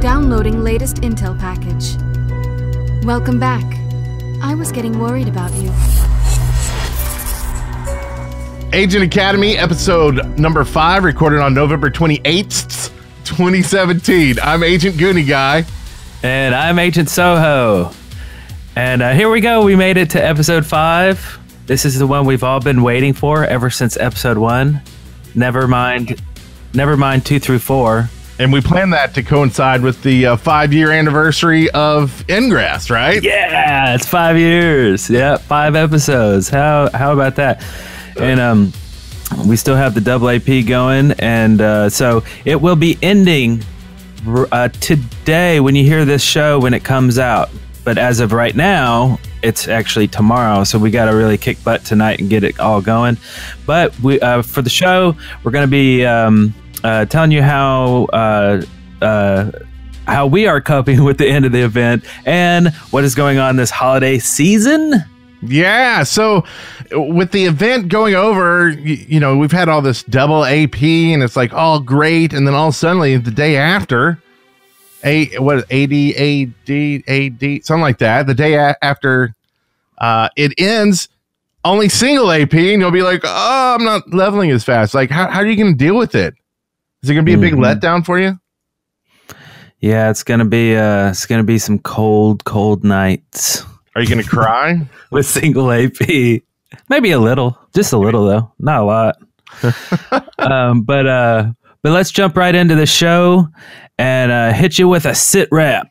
Downloading latest intel package. Welcome back. I was getting worried about you. Agent Academy, episode number 5, recorded on November 28th, 2017. I'm Agent Goonie Guy. And I'm Agent Soho. And here we go. We made it to episode 5. This is the one we've all been waiting for ever since episode 1. Never mind 2 through 4. And we planned that to coincide with the 5-year anniversary of Ingress, right? Yeah, it's 5 years. Yeah, 5 episodes. How about that? And we still have the double AP going, and so it will be ending today when you hear this show when it comes out. But as of right now, it's actually tomorrow, so we got to really kick butt tonight and get it all going. But we for the show, we're going to be telling you how we are coping with the end of the event and what is going on this holiday season. Yeah, so with the event going over, you know, we've had all this double AP and it's like all great, and then all suddenly the day after, AD, something like that, the day after it ends, only single AP, and you'll be like, oh, I'm not leveling as fast. Like, how are you going to deal with it? Is it going to be a big letdown for you? Yeah, it's going to be some cold nights. Are you going to cry? With single AP. Maybe a little. Just a little, though. Not a lot. But let's jump right into the show and hit you with a sit rep.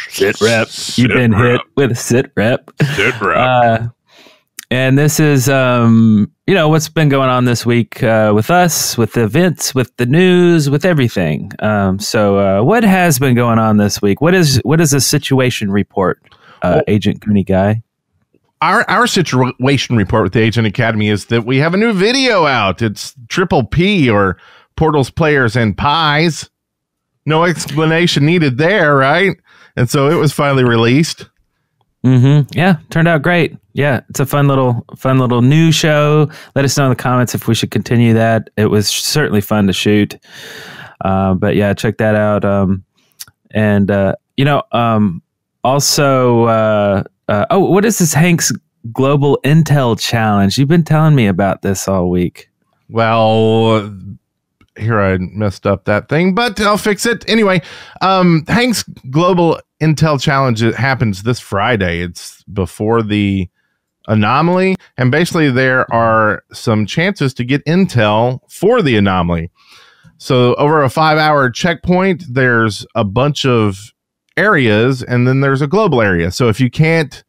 Sit rep. You've been hit with a sit rep. Sit rep. And this is, what's been going on this week with us, with the events, with the news, with everything. So what has been going on this week? What is a situation report, Agent Goonie Guy? Our situation report with the Agent Academy is that we have a new video out. It's Triple P, or Portals, Players, and Pies. No explanation needed there, right? And so it was finally released. Mm-hmm. Yeah, turned out great. Yeah, it's a fun little new show. Let us know in the comments if we should continue that. It was certainly fun to shoot. But yeah, check that out. Also, what is this Hank's Global Intel Challenge? You've been telling me about this all week. Well, here I messed up that thing, but I'll fix it. Anyway, Hank's Global Intel Challenge, it happens this Friday. It's before the anomaly, and basically there are some chances to get intel for the anomaly. So over a 5-hour checkpoint, there's a bunch of areas, and then there's a global area. So if you can't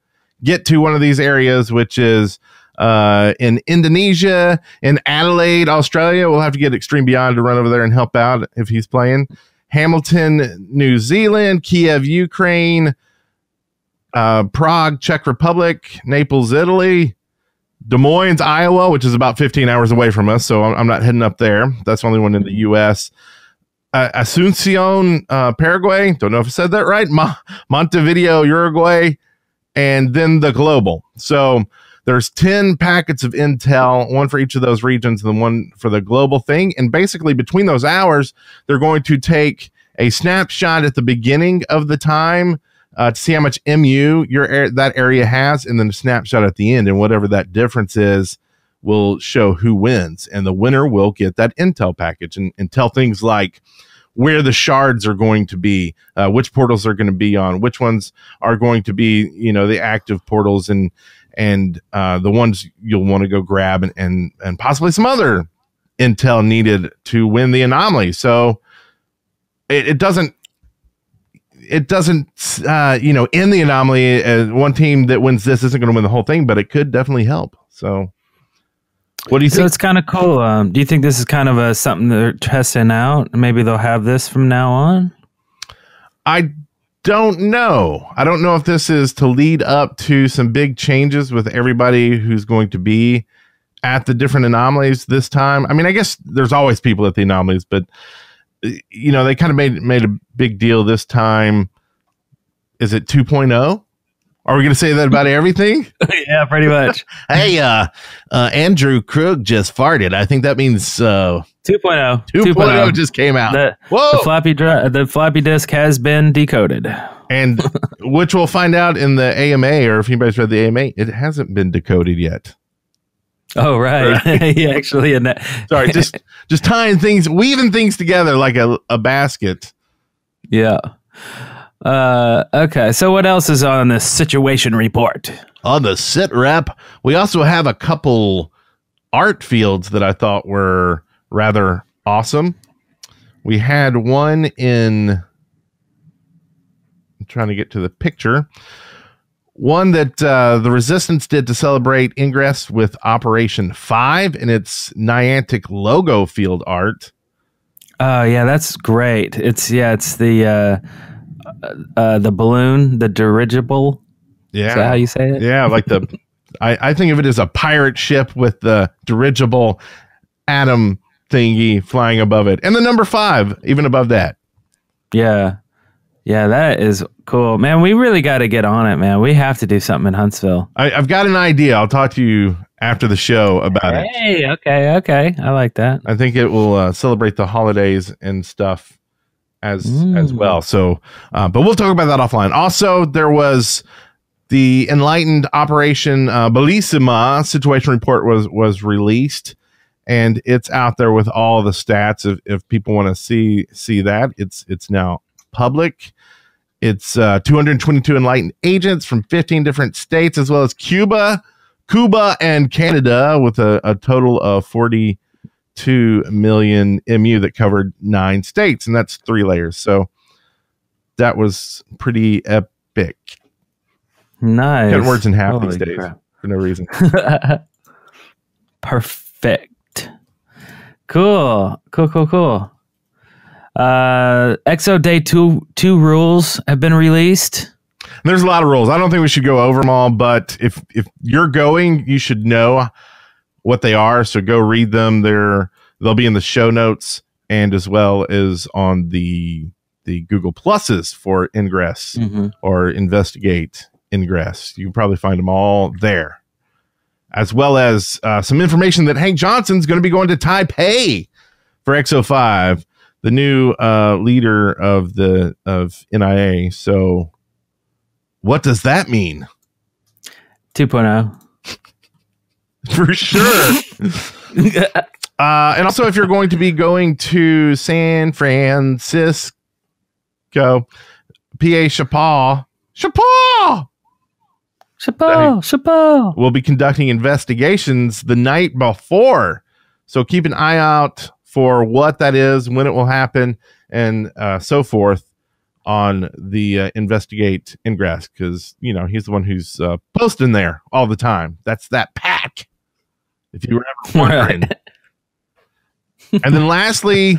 get to one of these areas, which is in Indonesia, in Adelaide, Australia, we'll have to get Extreme Beyond to run over there and help out if he's playing. Hamilton, New Zealand, Kiev, Ukraine, Prague, Czech Republic, Naples, Italy, Des Moines, Iowa, which is about 15 hours away from us, so I'm not heading up there. That's the only one in the U.S. Asuncion, Paraguay, don't know if I said that right, Montevideo, Uruguay, and then the global. So there's 10 packets of intel, one for each of those regions, and then one for the global thing. And basically between those hours, they're going to take a snapshot at the beginning of the time to see how much MU that area has, and then a snapshot at the end. And whatever that difference is will show who wins. And the winner will get that intel package and tell things like where the shards are going to be, which portals are going to be on, which ones are going to be, the active portals, and the ones you'll want to go grab, and possibly some other intel needed to win the anomaly. So it doesn't end the anomaly. One team that wins this isn't going to win the whole thing, but it could definitely help. So what do you think? So it's kind of cool. Do you think this is kind of something they're testing out? Maybe they'll have this from now on? I don't know. I don't know if this is to lead up to some big changes with everybody who's going to be at the different anomalies this time. I mean, I guess there's always people at the anomalies, but they kind of made a big deal this time. Is it 2.0? Are we going to say that about everything? Yeah, pretty much. Hey, Andrew Krug just farted. I think that means 2.0. 2.0 just came out. The floppy disk has been decoded. And which we'll find out in the AMA, or if anybody's read the AMA, it hasn't been decoded yet. Oh, right. Yeah, actually, in that. Sorry, just tying things, weaving things together like a basket. Yeah. Okay, so what else is on this situation report? On the sit rep, we also have a couple art fields that I thought were rather awesome. We had one in, I'm trying to get to the picture, one that the Resistance did to celebrate Ingress with Operation 5, and it's Niantic logo field art. Oh, yeah, that's great. It's the balloon, the dirigible. Yeah. Is that how you say it? Yeah, like I think of it as a pirate ship with the dirigible atom thingy flying above it. And the number 5, even above that. Yeah. Yeah, that is cool. Man, we really got to get on it, man. We have to do something in Huntsville. I've got an idea. I'll talk to you after the show about it. Hey, okay. I like that. I think it will celebrate the holidays and stuff as well. So, but we'll talk about that offline. Also, there was the Enlightened Operation Bellissima situation report was released, and it's out there with all the stats. If people want to see that, it's now public. It's 222 enlightened agents from 15 different states, as well as Cuba, and Canada, with a total of 42 million MU that covered 9 states, and that's 3 layers. So that was pretty epic. Nice. Got words in half Holy these days crap. for no reason. Perfect. Cool. Exo Day 2 rules have been released. There's a lot of rules. I don't think we should go over them all, but if you're going, you should know what they are. So go read them. They'll be in the show notes, and as well as on the Google Pluses for Ingress or Investigate Ingress. You can probably find them all there, as well as some information that Hank Johnson's going to be going to Taipei for XO5, the new leader of NIA. So what does that mean? 2.0. For sure. And also, if you're going to be going to San Francisco, PA Chappelle, we'll be conducting investigations the night before. So keep an eye out for what that is, when it will happen, and so forth on the Investigate Ingress, because, he's the one who's posting there all the time. That's that pack, if you were ever wondering. And then lastly,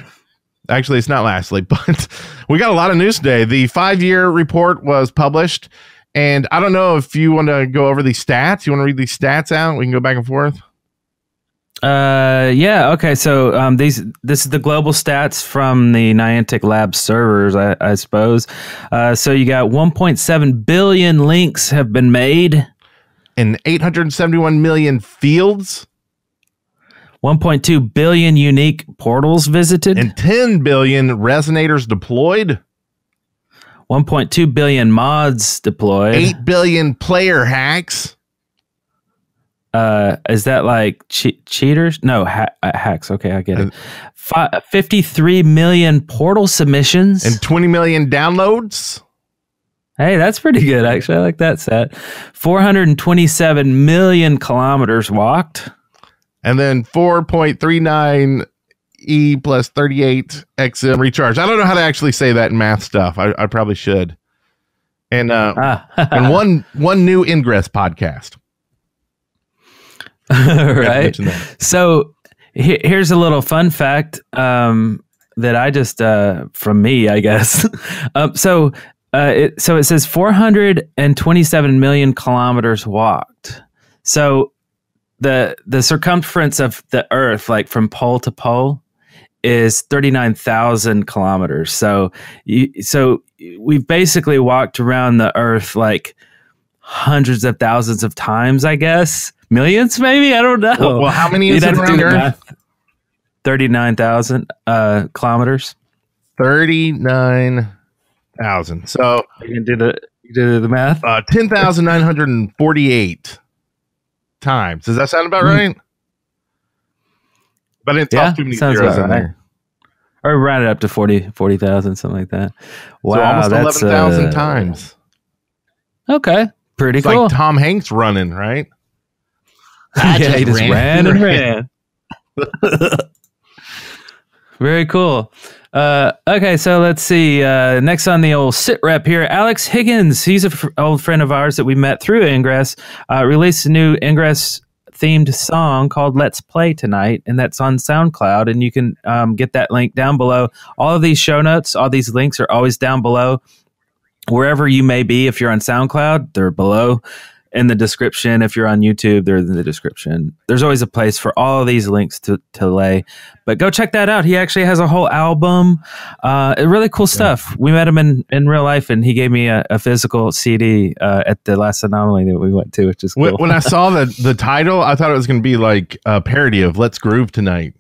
actually, it's not lastly, but we got a lot of news today. The 5-year report was published, and I don't know if you want to go over these stats. You want to read these stats out? We can go back and forth. Yeah. Okay. So this is the global stats from the Niantic Lab servers, I suppose. So you got 1.7 billion links have been made, and 871 million fields. 1.2 billion unique portals visited, and 10 billion resonators deployed. 1.2 billion mods deployed. 8 billion player hacks. Is that like cheaters? No, hacks. Okay, I get it. 53 million portal submissions. And 20 million downloads. Hey, that's pretty good, actually. I like that set. 427 million kilometers walked. And then 4.39 E plus 38 XM recharge. I don't know how to actually say that in math stuff. I probably should. And and one new Ingress podcast. Right. So here's a little fun fact that I just from me, I guess. So it says 427 million kilometers walked. So the circumference of the Earth, like from pole to pole, is 39,000 kilometers. So we've basically walked around the Earth like hundreds of thousands of times, I guess. Millions, maybe? I don't know. Well, how many is it around Earth? 39,000 kilometers. 39,000. So You can do the math. 10,948 times. Does that sound about right? But it's Yeah, not too many sounds zeros about in right. there. Or round it up to 40,000, something like that. Wow, So almost that's 11,000 times. Okay, pretty It's cool. like Tom Hanks running, right? Yeah, he just ran and ran. Very cool. Okay, so let's see. Next on the old sit rep here, Alex Higgins. He's an old friend of ours that we met through Ingress. Released a new Ingress themed song called Let's Play Tonight, and that's on SoundCloud, and you can get that link down below. All of these show notes, all these links are always down below. Wherever you may be, if you're on SoundCloud, they're below in the description. If you're on YouTube, they're in the description. There's always a place for all of these links to lay. But go check that out. He actually has a whole album. Really cool stuff. We met him in real life, and he gave me a physical CD at the last Anomaly that we went to, which is cool. When I saw the title, I thought it was going to be like a parody of Let's Groove Tonight.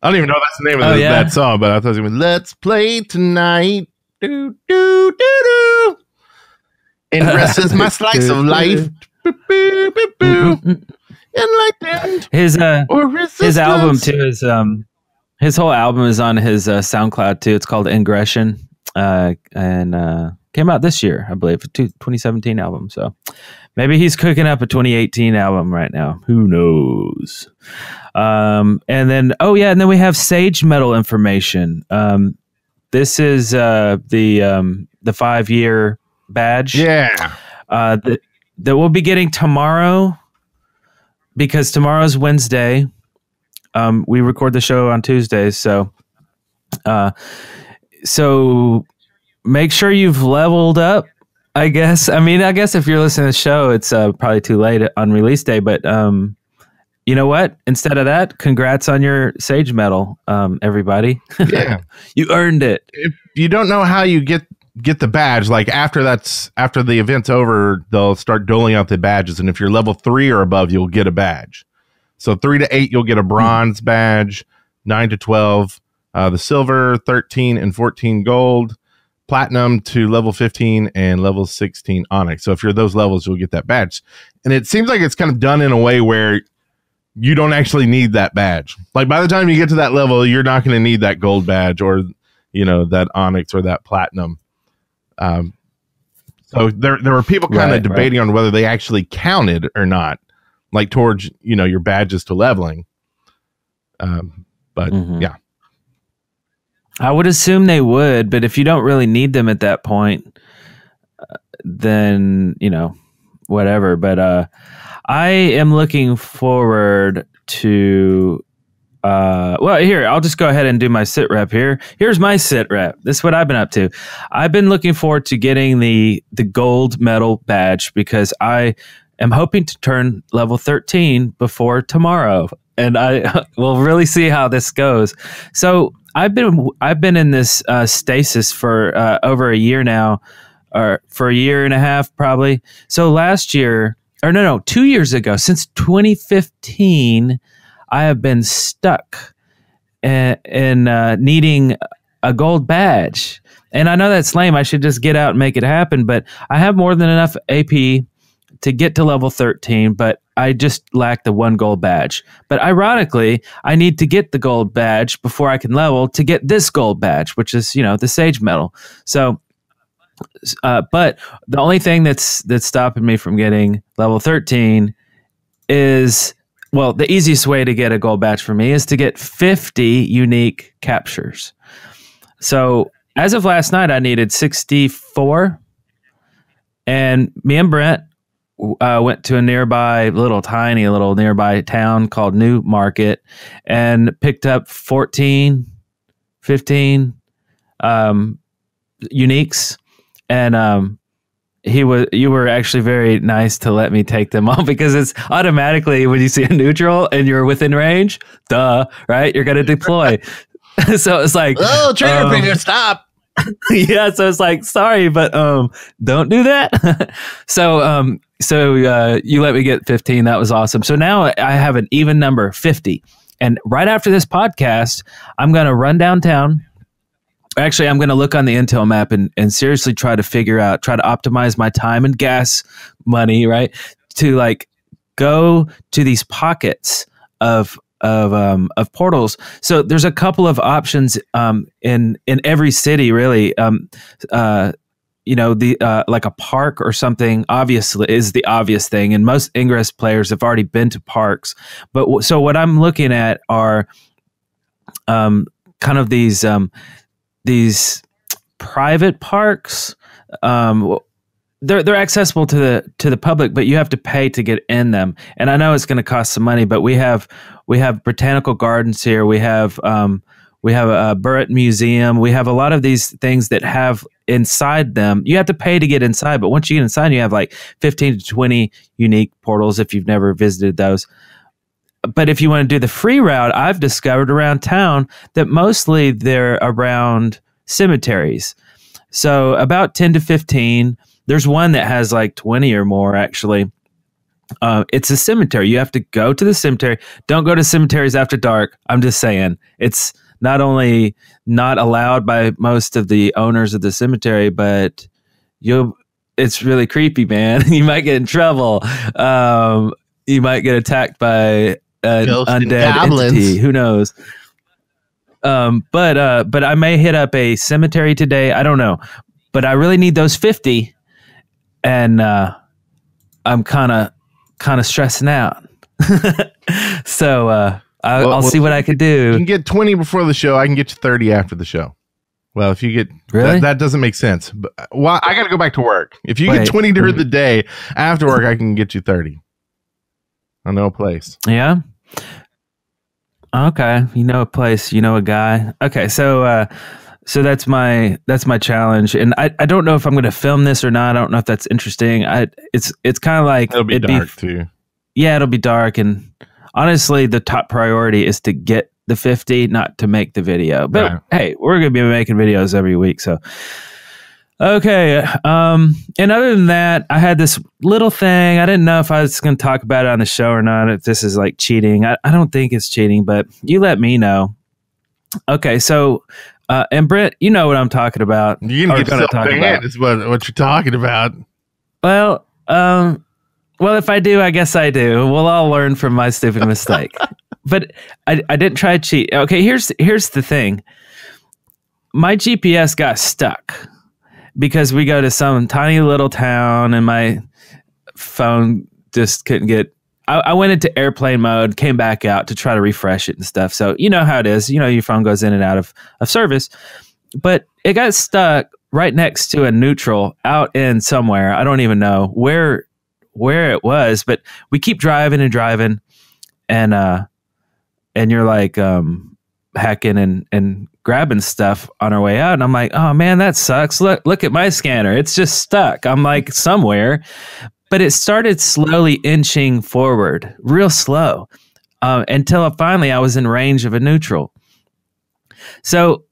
I don't even know if that's the name of that song, but I thought it was going to be Let's Play Tonight. Do, do, do, do. Ingress is my slice of life. Enlightened. His album too is his whole album is on his SoundCloud too. It's called Ingression, and came out this year, I believe, 2017 album. So maybe he's cooking up a 2018 album right now. Who knows? And then we have Sage Metal information. This is the 5-year badge. Yeah. That we'll be getting tomorrow, because tomorrow's Wednesday. We record the show on Tuesdays, so make sure you've leveled up, I guess. I guess if you're listening to the show, it's probably too late on release day, but you know what? Instead of that, congrats on your Sage Medal, everybody. Yeah. You earned it. If you don't know how you get the badge, like after the event's over, they'll start doling out the badges, and if you're level 3 or above, you'll get a badge. So 3 to 8, you'll get a bronze badge. 9 to 12, the silver, 13 and 14 gold, platinum to level 15, and level 16 onyx. So if you're those levels, you'll get that badge. And it seems like it's kind of done in a way where you don't actually need that badge. Like by the time you get to that level, you're not going to need that gold badge or, that onyx or that platinum. So there were people kind of debating on whether they actually counted or not, like towards, your badges to leveling. But yeah, I would assume they would, but if you don't really need them at that point, then, whatever. But, I am looking forward to, here, I'll just go ahead and do my sit rep here. Here's my sit rep. This is what I've been up to. I've been looking forward to getting the gold medal badge, because I am hoping to turn level 13 before tomorrow. And I will really see how this goes. So I've been in this stasis for over a year now, or for a year and a half, probably. So last year, 2 years ago, since 2015, I have been stuck in needing a gold badge. And I know that's lame. I should just get out and make it happen. But I have more than enough AP to get to level 13, but I just lack the 1 gold badge. But ironically, I need to get the gold badge before I can level to get this gold badge, which is, the Sage Medal. So, but the only thing that's stopping me from getting level 13 is, the easiest way to get a gold badge for me is to get 50 unique captures. So as of last night, I needed 64, and me and Brent went to a tiny little nearby town called New Market and picked up 14, 15 uniques. And you were actually very nice to let me take them all, because it's automatically when you see a neutral and you're within range, right? You're going to deploy. So it's like, oh, trigger finger, stop. Yeah, so it's like, sorry, but don't do that. So you let me get 15. That was awesome. So now I have an even number, 50. And right after this podcast, I'm going to run downtown. Actually, I'm going to look on the Intel map and seriously try to optimize my time and gas money, right? To like go to these pockets of portals. So there's a couple of options in every city, really. Like a park or something obviously is the obvious thing, and most Ingress players have already been to parks. But so what I'm looking at are kind of these private parks. They're accessible to the public, but you have to pay to get in them. And I know it's going to cost some money, but we have botanical gardens here. We have a Burritt Museum. We have a lot of these things that have inside them. You have to pay to get inside, but once you get inside, you have like 15 to 20 unique portals if you've never visited those. But if you want to do the free route, I've discovered around town that mostly they're around cemeteries. So about 10 to 15. There's one that has like 20 or more, actually. It's a cemetery. You have to go to the cemetery. Don't go to cemeteries after dark. I'm just saying. It's not only not allowed by most of the owners of the cemetery, but it's really creepy, man. You might get in trouble. You might get attacked by an undead entity. Who knows? But I may hit up a cemetery today. I don't know. But I really need those 50. And I'm kind of stressing out. So I'll see what I could do. You can get 20 before the show. I can get you 30 after the show. Well, if you get really? that doesn't make sense. But well, I got to go back to work. If you get 20 during the day, after work I can get you 30. I know a place. Yeah. Okay, you know a place, you know a guy. Okay, so that's my challenge, and I don't know if I'm going to film this or not. I don't know if that's interesting. It's kind of like it'll be dark too. Yeah, it'll be dark, and honestly, the top priority is to get the 50, not to make the video. But right. Hey, we're going to be making videos every week, so. Okay. And other than that, I had this little thing. I didn't know if I was going to talk about it on the show or not, if this is like cheating. I don't think it's cheating, but you let me know. Okay. So, and Brent, you know what I'm talking about. You're going to get yourself banned is what you're talking about. Well, if I do, I guess I do. We'll all learn from my stupid mistake. But I didn't try to cheat. Okay. Here's the thing. My GPS got stuck. Because we go to some tiny little town and my phone just couldn't get... I went into airplane mode, came back out to try to refresh it and stuff. So you know how it is. You know, your phone goes in and out of service. But it got stuck right next to a neutral out in somewhere. I don't even know where it was. But we keep driving and driving. And you're like hacking and grabbing stuff on our way out, and I'm like, oh man, that sucks. Look at my scanner, it's just stuck. I'm like somewhere, but it started slowly inching forward, real slow, until finally I was in range of a neutral. So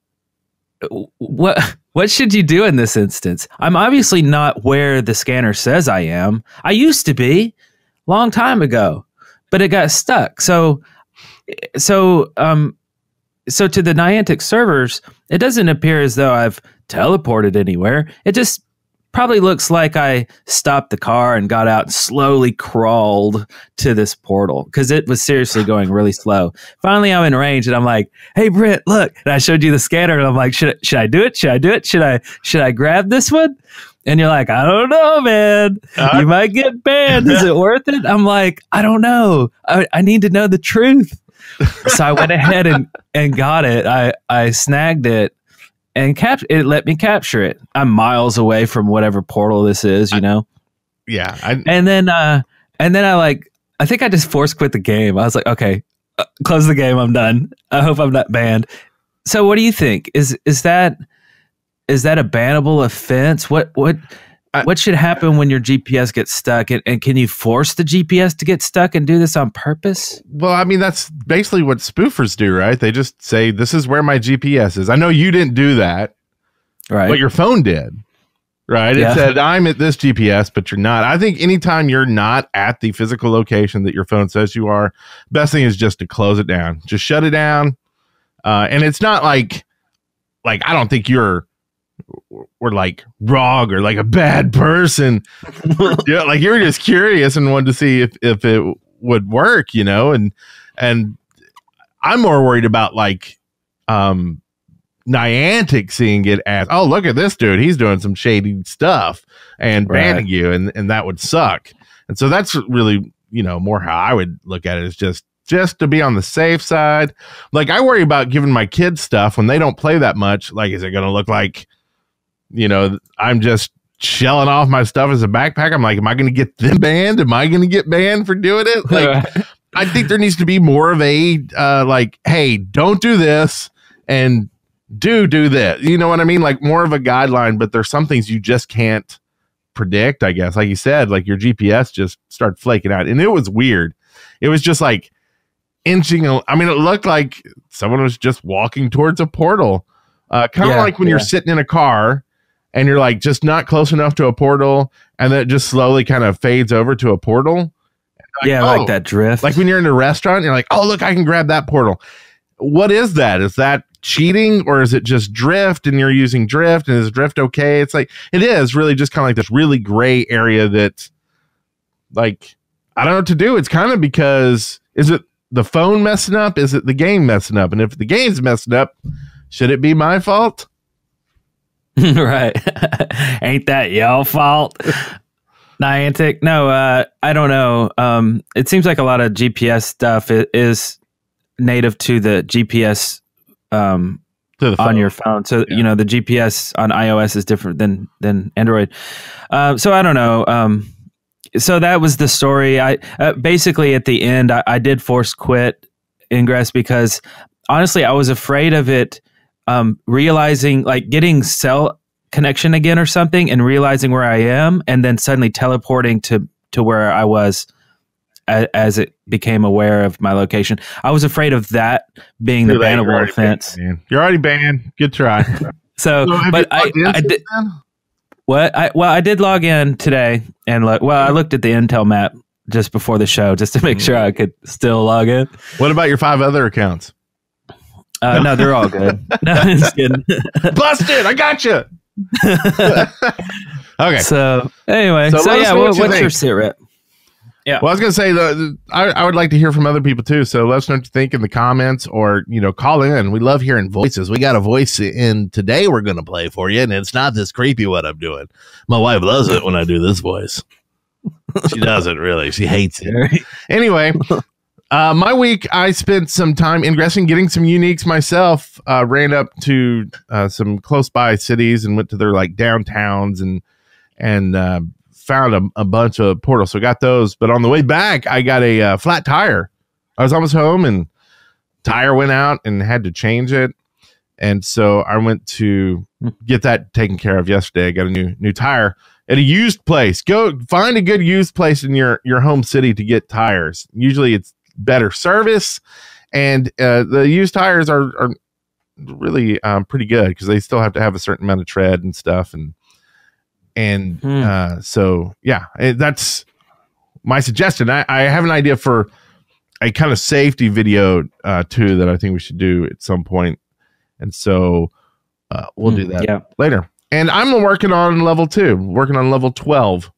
what should you do in this instance? I'm obviously not where the scanner says I am. I used to be long time ago, but it got stuck. So to the Niantic servers, it doesn't appear as though I've teleported anywhere. It just probably looks like I stopped the car and got out and slowly crawled to this portal because it was seriously going really slow. Finally, I'm in range and I'm like, hey, Brent, look. And I showed you the scanner and I'm like, should I do it? Should I do it? Should I grab this one? And you're like, I don't know, man. You might get banned. Is it worth it? I'm like, I don't know. I need to know the truth. So I went ahead and got it. I snagged it and it let me capture it. I'm miles away from whatever portal this is, you know? Yeah. And then I think I just force quit the game. I was like, okay, close the game. I'm done. I hope I'm not banned. So what do you think? Is that a bannable offense? What should happen when your GPS gets stuck? And can you force the GPS to get stuck and do this on purpose? Well, I mean, that's basically what spoofers do, right? They just say, this is where my GPS is. I know you didn't do that, right? But your phone did, right? It said, I'm at this GPS, but you're not. I think anytime you're not at the physical location that your phone says you are, best thing is just to close it down. Just shut it down. And it's not like I don't think we're like wrong or like a bad person. Yeah, like you were just curious and wanted to see if it would work, you know, and I'm more worried about like Niantic seeing it as, oh, look at this dude, he's doing some shady stuff and banning you, and that would suck. And so that's really, you know, more how I would look at it, is just to be on the safe side. Like I worry about giving my kids stuff when they don't play that much. Like, is it going to look like, you know, I'm just shelling off my stuff as a backpack? I'm like, am I going to get them banned? Am I going to get banned for doing it? Like, I think there needs to be more of a like, hey, don't do this and do this. You know what I mean? Like more of a guideline, but there's some things you just can't predict, I guess. Like you said, like your GPS just started flaking out, and it was weird. It was just like inching. I mean, it looked like someone was just walking towards a portal. Kind of like when you're sitting in a car and you're like just not close enough to a portal, and then it just slowly kind of fades over to a portal. Like, like that drift. Like when you're in a restaurant, and you're like, oh, look, I can grab that portal. What is that? Is that cheating, or is it just drift and you're using drift, and is drift okay? It's like, it is really just kind of like this really gray area that, like, I don't know what to do. It's kind of because, is it the phone messing up? Is it the game messing up? And if the game's messing up, should it be my fault? Right. Ain't that your fault? Niantic? No, I don't know. It seems like a lot of GPS stuff is native to the GPS on your phone. So, you know, the GPS on iOS is different than Android. So I don't know. So that was the story. I basically at the end, I did force quit Ingress because honestly, I was afraid of it realizing, like getting cell connection again or something and realizing where I am and then suddenly teleporting to where I was as it became aware of my location. I was afraid of that being the bannable offense. You're already banned. Good try. So but I did. What? I did log in today and look. Well, I looked at the Intel map just before the show just to make sure I could still log in. What about your 5 other accounts? No, they're all good. No, I'm just kidding. Busted! I got you. Okay. So anyway, so yeah, what's your sit rep? Yeah. Well, I was going to say, I would like to hear from other people too. So let us know what you think in the comments, or, you know, call in. We love hearing voices. We got a voice in today we're going to play for you, and it's not this creepy what I'm doing. My wife loves it when I do this voice. She doesn't really. She hates it. Anyway, my week, I spent some time ingressing, getting some uniques myself. Ran up to some close by cities and went to their like downtowns and found a bunch of portals. So got those. But on the way back, I got a flat tire. I was almost home and tire went out and had to change it. And so I went to get that taken care of yesterday. I got a new tire at a used place. Go find a good used place in your home city to get tires. Usually it's better service, and the used tires are really pretty good because they still have to have a certain amount of tread and stuff. So yeah, that's my suggestion. I have an idea for a kind of safety video too that I think we should do at some point, and so we'll do that later. And I'm working on level 2, working on level 12,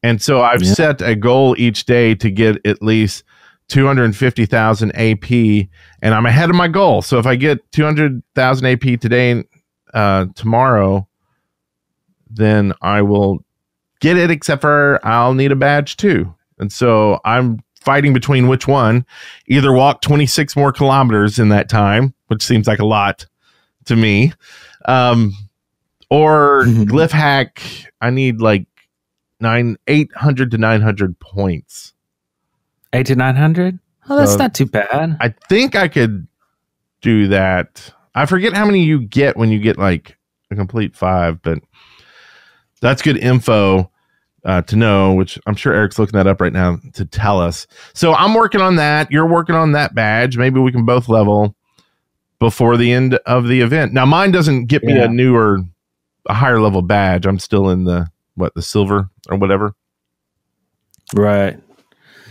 and so I've set a goal each day to get at least 250,000 AP, and I'm ahead of my goal. So if I get 200,000 AP today, tomorrow, then I will get it, except for I'll need a badge too. And so I'm fighting between which one, either walk 26 more kilometers in that time, which seems like a lot to me, or glyph hack. I need like 800 to 900 points. 8 to 900? Oh, that's not too bad. I think I could do that. I forget how many you get when you get like a complete 5, but that's good info to know, which I'm sure Eric's looking that up right now to tell us. So I'm working on that. You're working on that badge. Maybe we can both level before the end of the event. Now, mine doesn't get me a newer a higher level badge. I'm still in the silver or whatever. Right.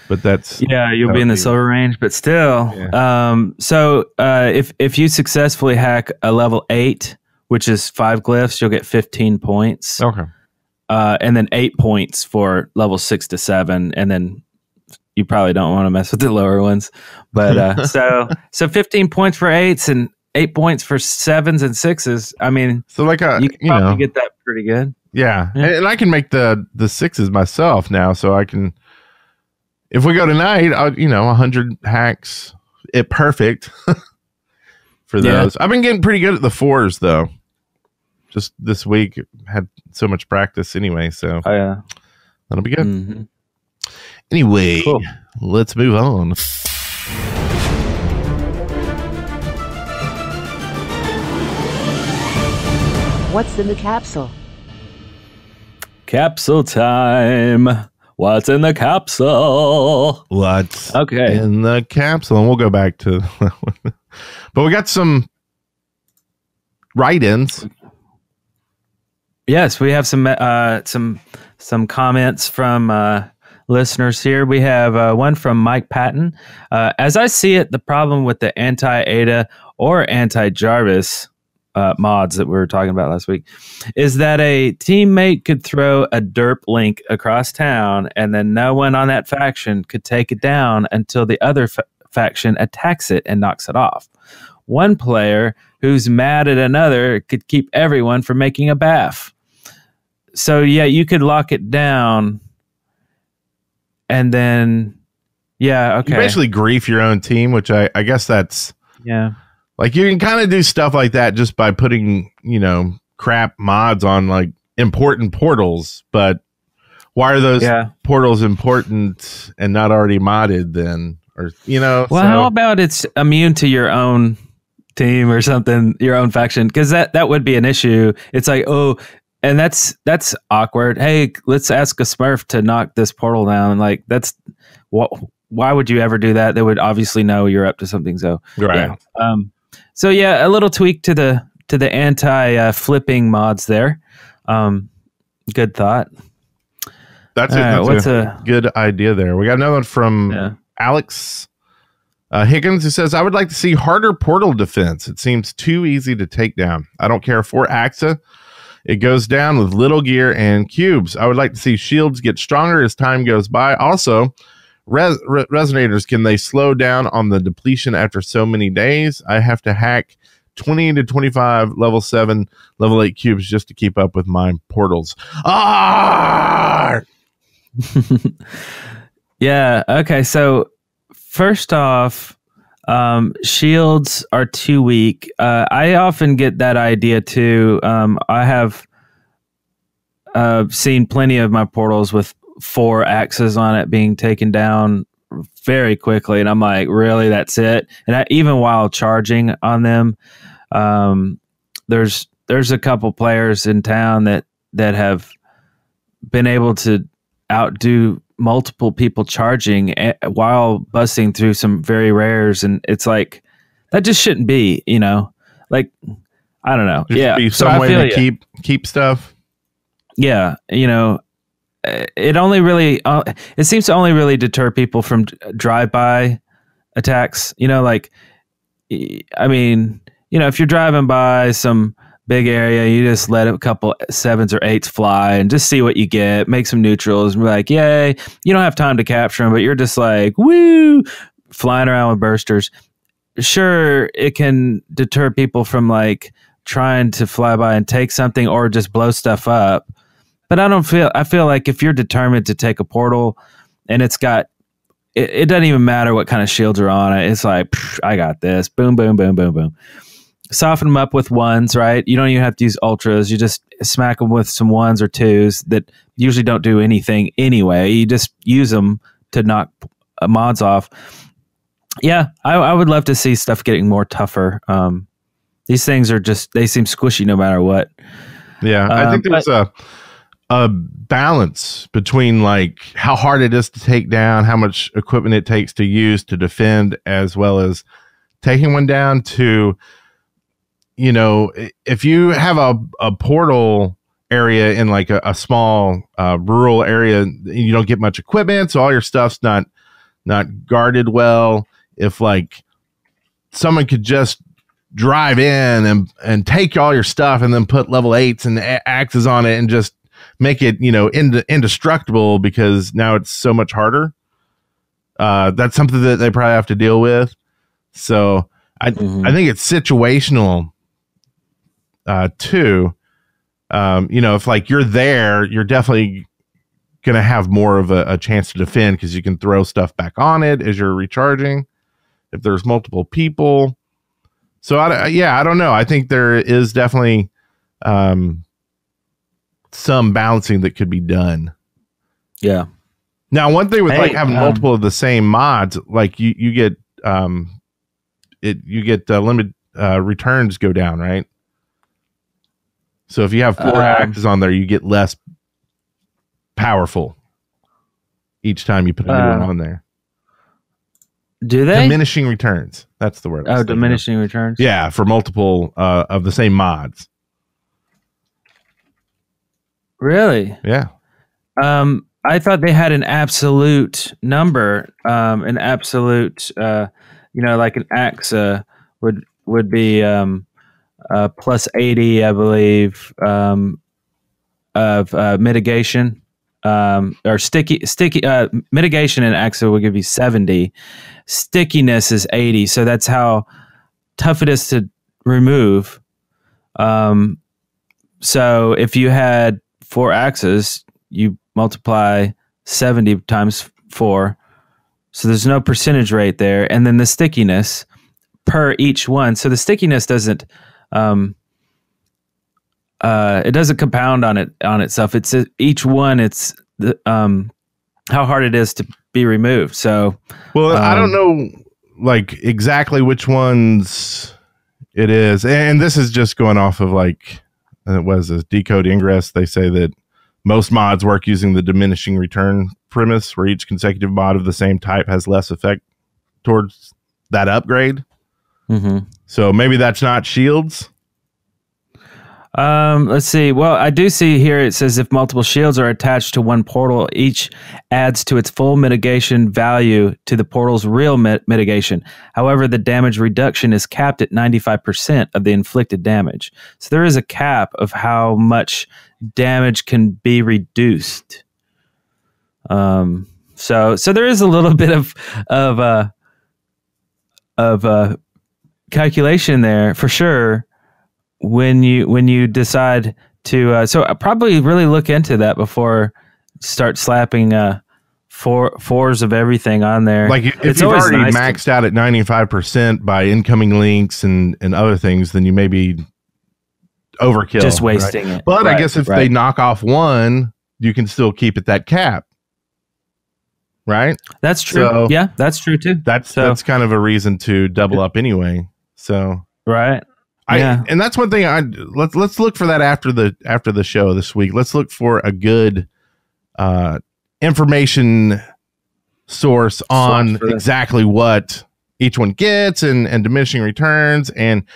But that's you'll be in the silver range, but still. Yeah. So if you successfully hack a level 8, which is 5 glyphs, you'll get 15 points. Okay. And then 8 points for level 6 to 7, and then you probably don't want to mess with the lower ones. But so 15 points for 8s and 8 points for 7s and 6s. I mean, so like you can probably get that pretty good. Yeah. And I can make the 6s myself now, so I can. If we go tonight, 100 hacks, perfect for those. I've been getting pretty good at the 4s, though. Just this week, had so much practice anyway, so that'll be good. Mm-hmm. Anyway, cool. Let's move on. What's in the capsule? Capsule time. What's in the capsule? What's in the capsule? And we'll go back to but we got some write-ins. Yes, we have some comments from listeners here. We have one from Mike Patton. As I see it, the problem with the anti-Ada or anti-Jarvis mods that we were talking about last week is that a teammate could throw a derp link across town and then no one on that faction could take it down until the other faction attacks it and knocks it off. One player who's mad at another could keep everyone from making a baff. So yeah, you could lock it down and then you basically grief your own team, which I guess that's like you can kind of do stuff like that just by putting, crap mods on like important portals. But why are those portals important and not already modded then? Or, well, how about it's immune to your own team or something, your own faction? Because that would be an issue. It's like, and that's awkward. Hey, let's ask a Smurf to knock this portal down. Like why would you ever do that? They would obviously know you're up to something. So right. Yeah. A little tweak to the anti flipping mods there. Good thought. That's it. That's a good idea there. We got another one from Alex Higgins, who says, I would like to see harder portal defense. It seems too easy to take down. I don't care for AXA. It goes down with little gear and cubes. I would like to see shields get stronger as time goes by. Also, resonators, can they slow down on the depletion after so many days? I have to hack 20 to 25 level 7, level 8 cubes just to keep up with my portals. Yeah. Okay. So first off, shields are too weak. I often get that idea too. I have seen plenty of my portals with 4 axes on it being taken down very quickly, and I'm like, really, that's it? And even while charging on them, there's a couple players in town that have been able to outdo multiple people charging while busting through some very rares, and it's like that just shouldn't be, like, I don't know. Be some way to keep stuff. Yeah, it only really it seems to only really deter people from drive-by attacks. Like, I mean, if you're driving by some big area, you just let a couple 7s or 8s fly and just see what you get, make some neutrals, and be like, yay. You don't have time to capture them, but you're just like, woo, flying around with bursters. Sure, it can deter people from like trying to fly by and take something or just blow stuff up. But I feel like if you're determined to take a portal and it doesn't even matter what kind of shields are on it. It's like, I got this. Boom, boom, boom, boom, boom. Soften them up with 1s, right? You don't even have to use ultras. You just smack them with some 1s or 2s that usually don't do anything anyway. You just use them to knock mods off. Yeah, I would love to see stuff getting more tougher. These things they seem squishy no matter what. Yeah, I think there's a balance between like how hard it is to take down, how much equipment it takes to use to defend, as well as taking one down, to you know, if you have a portal area in like a small rural area, you don't get much equipment, so all your stuff's not guarded well. If like someone could just drive in and take all your stuff and then put level 8s and axes on it and just make it, you know, indestructible, because now it's so much harder. That's something that they probably have to deal with. So I think it's situational too. You know, if like you're there, you're definitely going to have more of a chance to defend, because you can throw stuff back on it as you're recharging if there's multiple people. So I don't know. I think there is definitely some balancing that could be done. Yeah. Now, one thing with like having multiple of the same mods, like you get limited returns go down, right? So if you have 4 axes on there, you get less powerful each time you put a new one on there. Do they? Diminishing returns. That's the word. Oh, diminishing returns? Yeah, for multiple of the same mods. Really? Yeah. I thought they had an absolute number, an absolute, you know, like an axe would be plus 80, I believe, of mitigation, or sticky mitigation, and axe will give you 70. Stickiness is 80, so that's how tough it is to remove. So if you had 4 axes, you multiply 70 times 4. So there's no percentage rate there. And then the stickiness per each one. So the stickiness doesn't, it doesn't compound on itself. It's each one. It's the, how hard it is to be removed. So, well, I don't know like exactly which ones it is. And this is just going off of like, it was a Decode Ingress. They say that most mods work using the diminishing return premise, where each consecutive mod of the same type has less effect towards that upgrade. So maybe that's not shields. Let's see. Well, I do see here it says if multiple shields are attached to one portal, each adds to its full mitigation value to the portal's real mitigation. However, the damage reduction is capped at 95% of the inflicted damage. So there is a cap of how much damage can be reduced. So there is a little bit of calculation there for sure. When you decide to, so I probably really look into that before start slapping fours of everything on there. Like if you've already maxed out at 95% by incoming links and other things, then you may be overkill, just wasting it. But I guess if they knock off one, you can still keep it that cap, right? That's true. So yeah, that's true too. That's kind of a reason to double up anyway. So right. And that's one thing. Let's look for that after the show this week. Let's look for a good information source on exactly what each one gets and diminishing returns, and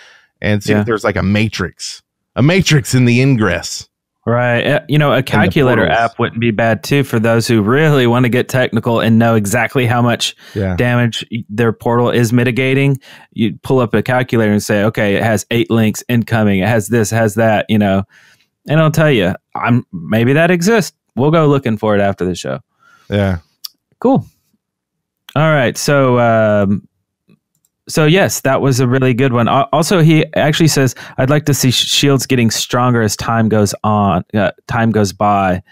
see if there's like a matrix in the Ingress. Right. You know, a calculator app wouldn't be bad too for those who really want to get technical and know exactly how much damage their portal is mitigating. You pull up a calculator and say, okay, it has 8 links incoming. It has this, has that, you know, and I'll tell you, maybe that exists. We'll go looking for it after the show. Yeah. Cool. All right. So yes, that was a really good one. Also, he actually says, "I'd like to see shields getting stronger as time goes on. Time goes by."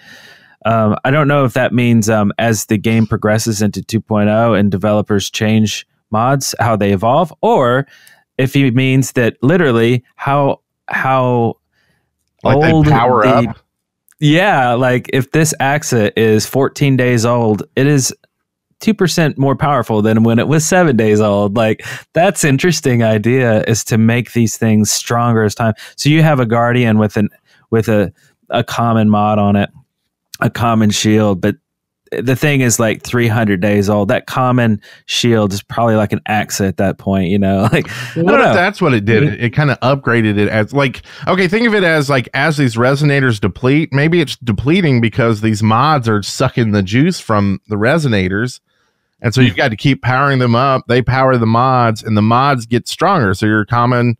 I don't know if that means as the game progresses into 2.0 and developers change mods, how they evolve, or if he means that literally how like old they power up. Yeah, like if this AXA is 14 days old, it is 2% more powerful than when it was 7 days old. Like that's interesting idea, is to make these things stronger as time. So you have a guardian with a common mod on it, a common shield, but the thing is like 300 days old. That common shield is probably like an axe at that point, you know? Like, what if that's what it did? It kind of upgraded it as like, okay, think of it as like, as these resonators deplete, maybe it's depleting because these mods are sucking the juice from the resonators. And so you've got to keep powering them up. They power the mods and the mods get stronger. So your common,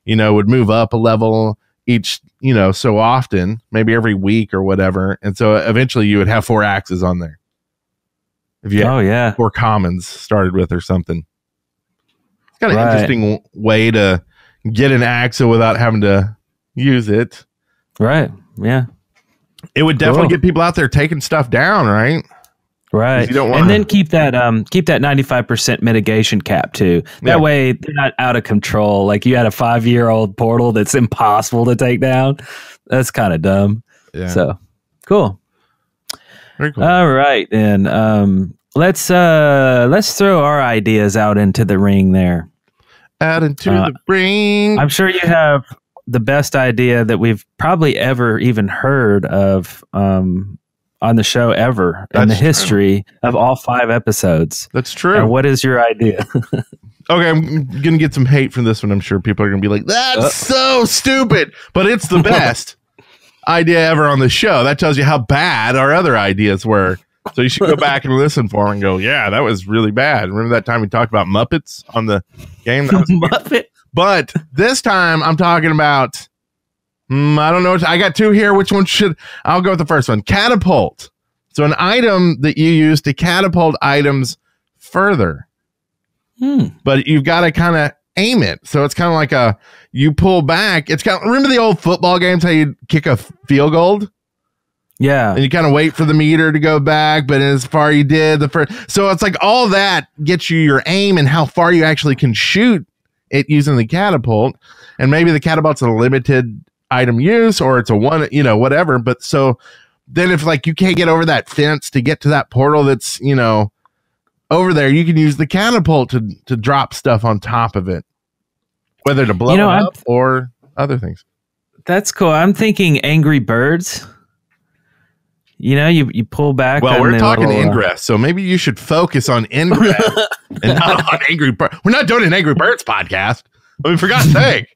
you know, would move up a level each, you know, so often, maybe every week or whatever. And so eventually you would have 4 axes on there. If you had 4 commons started with or something. It's kind of interesting way to get an axe without having to use it. Right. Yeah. It would definitely get people out there taking stuff down, right? Right. You don't want and then keep that 95% mitigation cap too. That way they're not out of control. Like you had a 5-year-old portal that's impossible to take down. That's kind of dumb. Yeah. So cool. Very cool. All right, then. Let's throw our ideas out into the ring there. Out into the ring. I'm sure you have the best idea that we've probably ever even heard of on the show ever in the history of all 5 episodes. That's true. And what is your idea? Okay, I'm going to get some hate from this one. I'm sure people are going to be like, that's so stupid, but it's the best idea ever on the show. That tells you how bad our other ideas were. So you should go back and listen for them and go, yeah, that was really bad. Remember that time we talked about Muppets on the game? That was Muppet. But this time I'm talking about, I don't know. I got 2 here. Which one I'll go with the first one. Catapult. So an item that you use to catapult items further. But you've got to kind of aim it. So it's kind of like you pull back. It's kind of, remember the old football games, how you kick a field goal? Yeah. And you kind of wait for the meter to go back, but as far you did the first. So it's like all that gets you your aim and how far you actually can shoot it using the catapult. And maybe the catapult's a limited item use or it's a one, you know, whatever. But so then if like you can't get over that fence to get to that portal that's, you know, over there, you can use the catapult to drop stuff on top of it, whether to blow it up or other things. That's cool. I'm thinking Angry Birds. You know, you pull back. Well, we're talking Ingress, so maybe you should focus on Ingress and not on Angry Birds. We're not doing an Angry Birds podcast. I mean, for God's sake.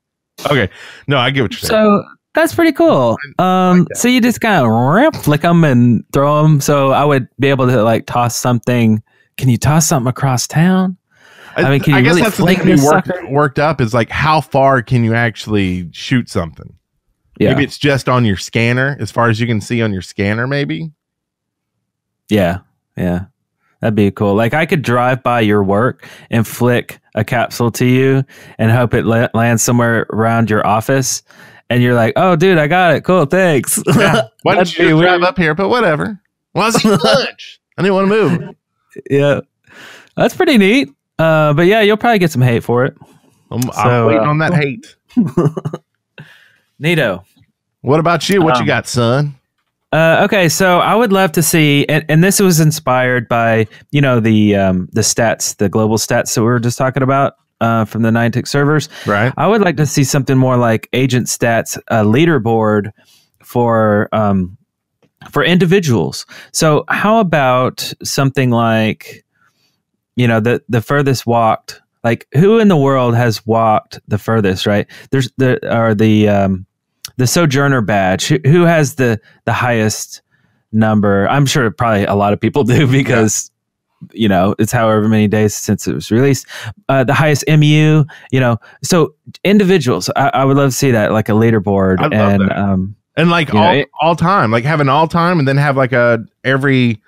Okay. No, I get what you're saying. So that's pretty cool. So you just kind of flick them and throw them. So I would be able to like toss something. Can you toss something across town? I mean, can you really fling this sucker? Worked up is like how far can you actually shoot something? Yeah. Maybe it's just on your scanner, as far as you can see on your scanner, maybe. Yeah. Yeah. That'd be cool. Like I could drive by your work and flick a capsule to you and hope it lands somewhere around your office. And you're like, oh, dude, I got it. Cool. Thanks. Yeah. Why don't you drive up here? But whatever. Well, I was eating lunch. I didn't want to move. Yeah. That's pretty neat. But yeah, you'll probably get some hate for it. I'm waiting on that hate. Neato. What about you? What you got, son? Okay, so I would love to see, and this was inspired by, you know, the stats, the global stats that we were just talking about from the Niantic servers. Right. I would like to see something more like Agent Stats, a leaderboard for individuals. So how about something like, you know, the furthest walked. Like, who in the world has walked the furthest, right? There's the Sojourner badge. Who has the highest number? I'm sure probably a lot of people do because, you know, it's however many days since it was released. The highest MU, you know. So individuals, I would love to see that, like a leaderboard. I love that. And like all time, like have an all time and then have like a every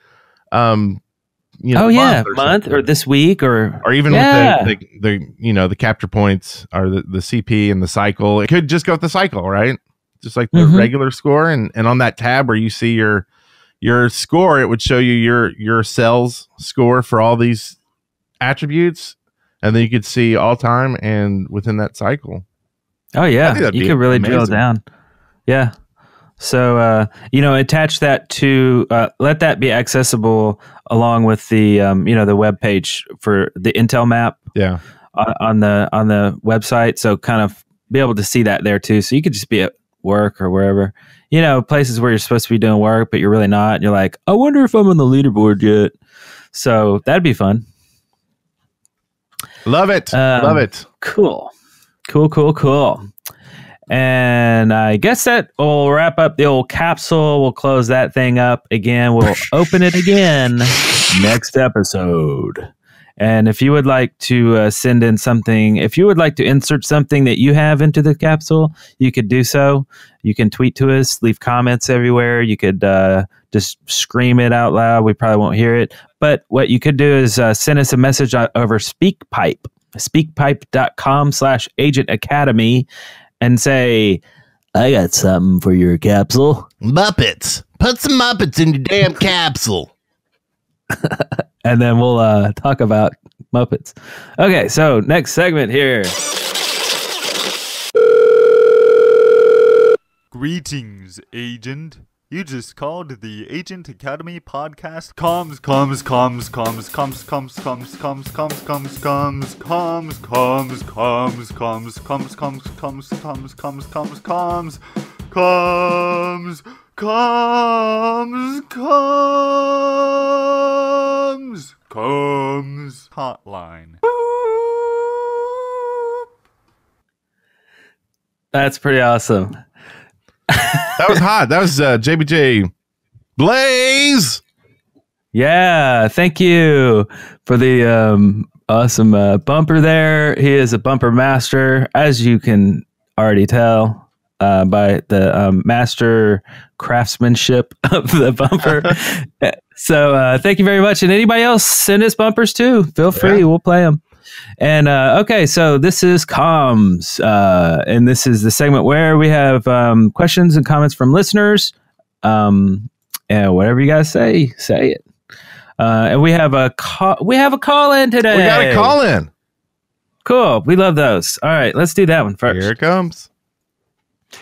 you know, month or this week or even with the you know, the capture points or the CP and the cycle. It could just go with the cycle, right? Just like the regular score, and on that tab where you see your score, it would show you your cells score for all these attributes, and then you could see all time and within that cycle. Oh yeah, you could really drill down. Yeah. So, you know, attach that to, let that be accessible along with the, you know, the web page for the Intel map. Yeah. On the website. So kind of be able to see that there too. So you could just be work or wherever. You know, places where you're supposed to be doing work, but you're really not. And you're like, I wonder if I'm on the leaderboard yet. So that'd be fun. Love it. Love it. Cool. And I guess that will wrap up the old capsule. We'll close that thing up again. We'll open it again next episode. And if you would like to send in something, if you would like to insert something that you have into the capsule, you could do so. You can tweet to us, leave comments everywhere. You could just scream it out loud. We probably won't hear it. But what you could do is send us a message over SpeakPipe, speakpipe.com/Agent Academy, and say, I got something for your capsule. Muppets. Put some Muppets in your damn capsule. And then we'll talk about Muppets. Okay, so next segment here. Greetings, Agent. You just called the Agent Academy podcast. Comms. Hotline. That's pretty awesome. That was hot. That was JBJ Blaze. Yeah, thank you for the awesome bumper there. He is a bumper master, as you can already tell by the master craftsmanship of the bumper. So thank you very much. And anybody else, send us bumpers too. Feel free. We'll play them. And okay, so this is comms, and this is the segment where we have questions and comments from listeners. And whatever you guys say it. And we have a call in today. We got a call in. Cool. We love those. All right, let's do that one first. Here it comes.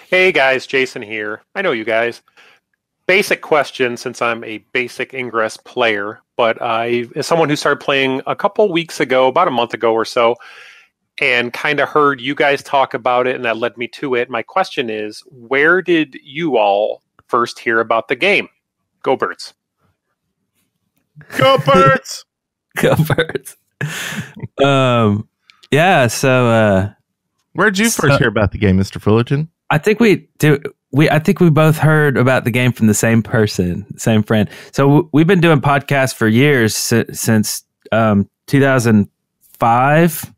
Hey guys, Jason here. I know you guys. Basic question, since I'm a basic Ingress player, but as someone who started playing a couple weeks ago, about a month ago or so, and kind of heard you guys talk about it, and that led me to it. My question is, where did you all first hear about the game? Go Birds. Go Birds. Go Birds. Yeah, so where'd you first hear about the game, Mr. Fullerton? I think we both heard about the game from the same person, same friend. So we've been doing podcasts for years, since 2005,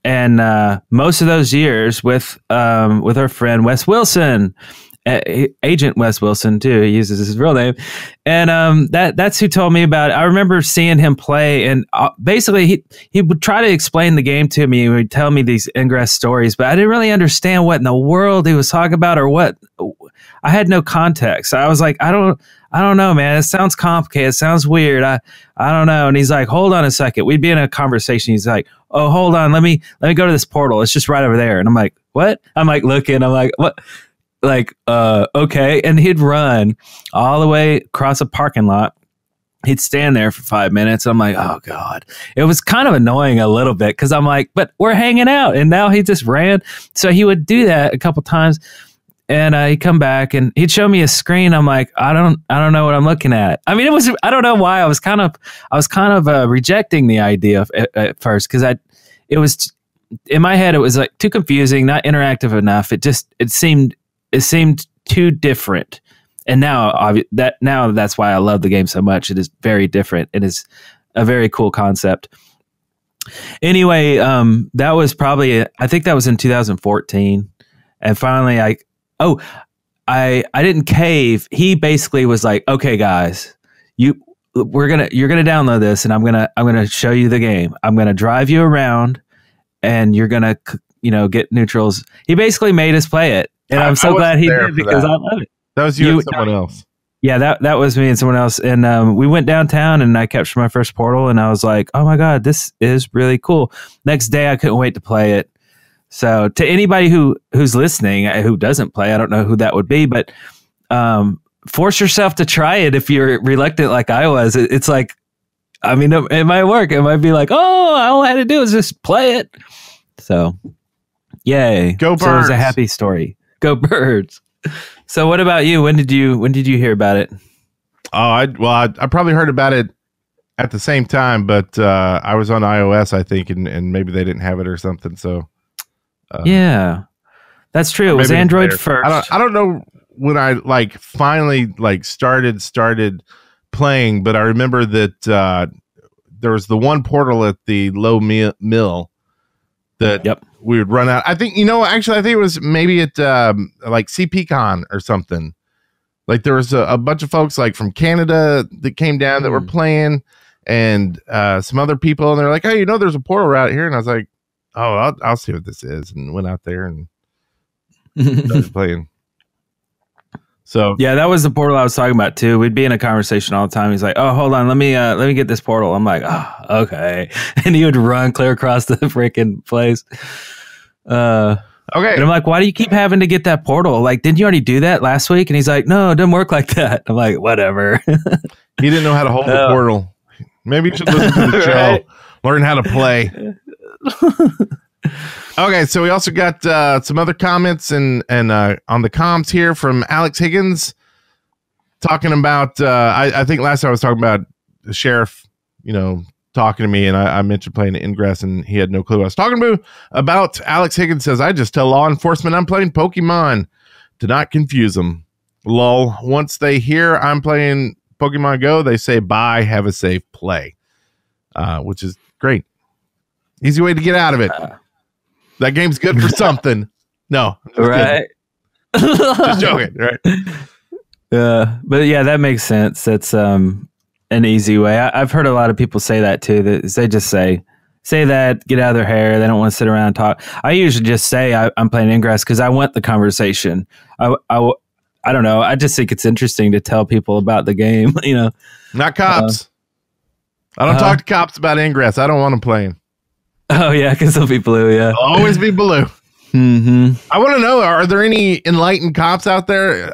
and most of those years with our friend Wes Wilson, Agent Wes Wilson too. He uses his real name, and that's who told me about it. I remember seeing him play, and basically he would try to explain the game to me. He would tell me these Ingress stories, but I didn't really understand what in the world he was talking about or what. I had no context. I was like, I don't know, man. It sounds complicated. It sounds weird. I don't know. And he's like, hold on a second. We'd be in a conversation. He's like, oh, hold on. Let me go to this portal. It's just right over there. And I'm like, what? I'm like looking. I'm like, what? Like, okay. And he'd run all the way across a parking lot. He'd stand there for 5 minutes. I'm like, oh God. It was kind of annoying a little bit, because I'm like, but we're hanging out. And now he just ran. So he would do that a couple times. And he'd come back and he'd show me a screen. I'm like, I don't know what I'm looking at. I mean, I don't know why I was kind of rejecting the idea at first, because it was in my head, it was like too confusing, not interactive enough. It seemed too different. And now that's why I love the game so much. It is very different. It is a very cool concept. Anyway, that was probably, I think that was in 2014. And finally I didn't cave. He basically was like, okay, guys, you're going to download this, and I'm going to show you the game. I'm going to drive you around, and you're going to, get neutrals. He basically made us play it. And I'm so glad he did, because I love it. That was you and someone else. Yeah, that was me and someone else. And we went downtown, and I captured my first portal, and I was like, oh my God, this is really cool. Next day, I couldn't wait to play it. So to anybody who's listening, who doesn't play, I don't know who that would be, but force yourself to try it if you're reluctant like I was. It's like, I mean, it might work. It might be like, oh, all I had to do is just play it. So, yay. Go Birds. So it was a happy story. Go Birds. So what about you? When did you hear about it? Oh, I probably heard about it at the same time, but I was on iOS, I think, and maybe they didn't have it or something. So yeah, that's true. It was Android first. I don't know when I finally started playing, but I remember that there was the one portal at the low mill that we would run out. I think, actually, I think it was maybe at CPCon or something. Like there was a bunch of folks from Canada that came down that were playing, and some other people, and they're like, "Hey, there's a portal right here," and I was like, "Oh, I'll see what this is," and went out there and started playing. So yeah, that was the portal I was talking about too. We'd be in a conversation all the time. He's like, "Oh, hold on, let me get this portal." I'm like, "Oh, okay," and he would run clear across the freaking place. Okay. And I'm like, "Why do you keep having to get that portal? Like, didn't you already do that last week?" And he's like, "No, it didn't work like that." I'm like, "Whatever." He didn't know how to hold the portal. Maybe you should listen to the show, right? Learn how to play. Okay, so we also got some other comments and on the comms here from Alex Higgins talking about I think last time I was talking about the sheriff, talking to me, and I mentioned playing Ingress, and he had no clue what I was talking about. Alex Higgins says, "I just tell law enforcement I'm playing Pokemon to not confuse them. Lol. Once they hear I'm playing Pokemon Go, they say bye, have a safe play," which is great. Easy way to get out of it. That game's good for something. No, right? Just joking, right? But yeah, that makes sense. That's an easy way. I've heard a lot of people say that too. That they just say that, get out of their hair. They don't want to sit around and talk. I usually just say I'm playing Ingress because I want the conversation. I don't know. I just think it's interesting to tell people about the game. Not cops. I don't talk to cops about Ingress. I don't want them playing. Oh yeah, because they'll be blue. Yeah, they'll always be blue. Mm-hmm. I want to know: are there any enlightened cops out there?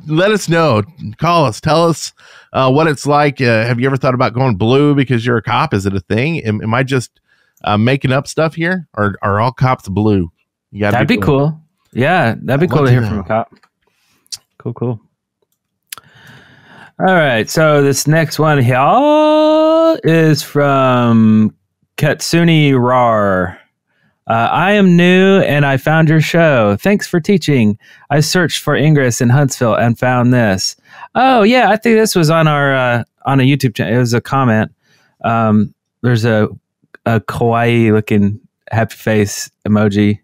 Let us know. Call us. Tell us what it's like. Have you ever thought about going blue because you're a cop? Is it a thing? Am I just making up stuff here, or are all cops blue? That'd be cool. Yeah, that'd be cool to hear from a cop. Cool. All right, so this next one here is from Katsuni Rar. I am new and I found your show. Thanks for teaching. I searched for Ingress in Huntsville and found this. Oh yeah, I think this was on our on a YouTube channel. It was a comment. There's a kawaii looking happy face emoji.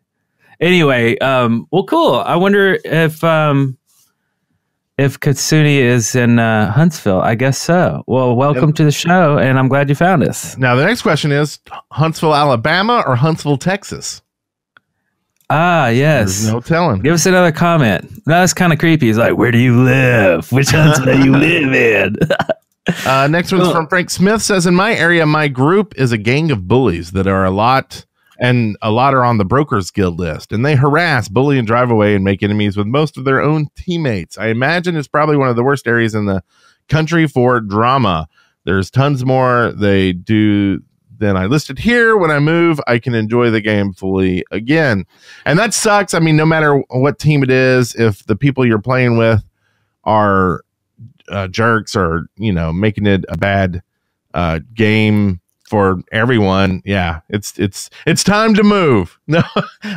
Anyway, well, cool. I wonder if Katsuni is in Huntsville. I guess so. Well, welcome to the show, and I'm glad you found us. Now, the next question is Huntsville, Alabama, or Huntsville, Texas? Ah, yes. There's no telling. Give us another comment. No, that's kind of creepy. He's like, where do you live? Which Huntsville do you live in? Next one's from Frank Smith. Says, in my area, my group is a gang of bullies that are a lot are on the Brokers Guild list, and they harass, bully, and drive away and make enemies with most of their own teammates. I imagine it's probably one of the worst areas in the country for drama. There's tons more they do than I listed here. When I move, I can enjoy the game fully again. And that sucks. I mean, no matter what team it is, if the people you're playing with are jerks or, making it a bad game for everyone, yeah, it's time to move. No,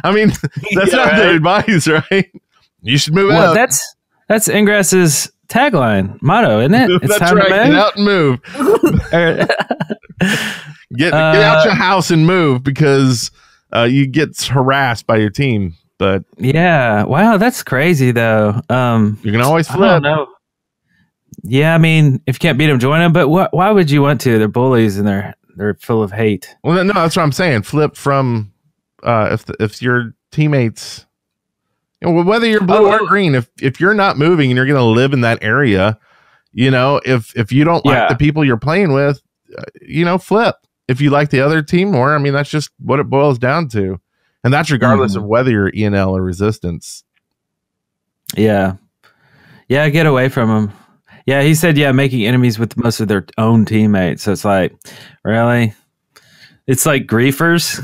I mean that's not the advice, right? You should move out. That's Ingress's tagline motto, isn't it? It's that's time right. To move. Get out and move. Get out your house and move because you get harassed by your team. But yeah, wow, that's crazy though. You can always flip. I don't know. Yeah, I mean, if you can't beat them, join them. But why would you want to? They're bullies and they're full of hate. Well, no, that's what I'm saying. Flip from if your teammates, whether you're blue or green, if you're not moving and you're going to live in that area, if you don't like the people you're playing with, flip. If you like the other team more, I mean, that's just what it boils down to, and that's regardless of whether you're ENL or Resistance. Yeah, get away from them. Yeah, he said, making enemies with most of their own teammates. So it's like, really? It's like griefers.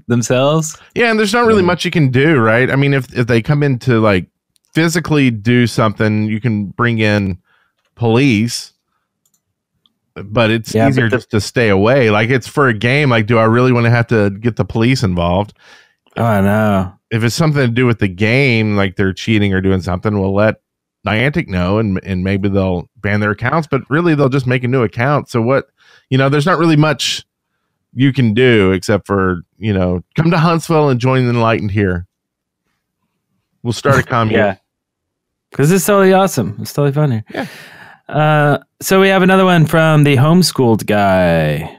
themselves. Yeah, and there's not really much you can do, right? I mean, if they come in to like physically do something, you can bring in police, but it's easier just to stay away. Like, it's for a game. Like, do I really want to have to get the police involved? Oh, I know. If it's something to do with the game, like they're cheating or doing something, we'll let Niantic know, and maybe they'll ban their accounts, but really they'll just make a new account. So what, there's not really much you can do except for, come to Huntsville and join the Enlightened here. We'll start a commune. Yeah. Because it's totally awesome. It's totally fun here. Yeah. So we have another one from the homeschooled guy.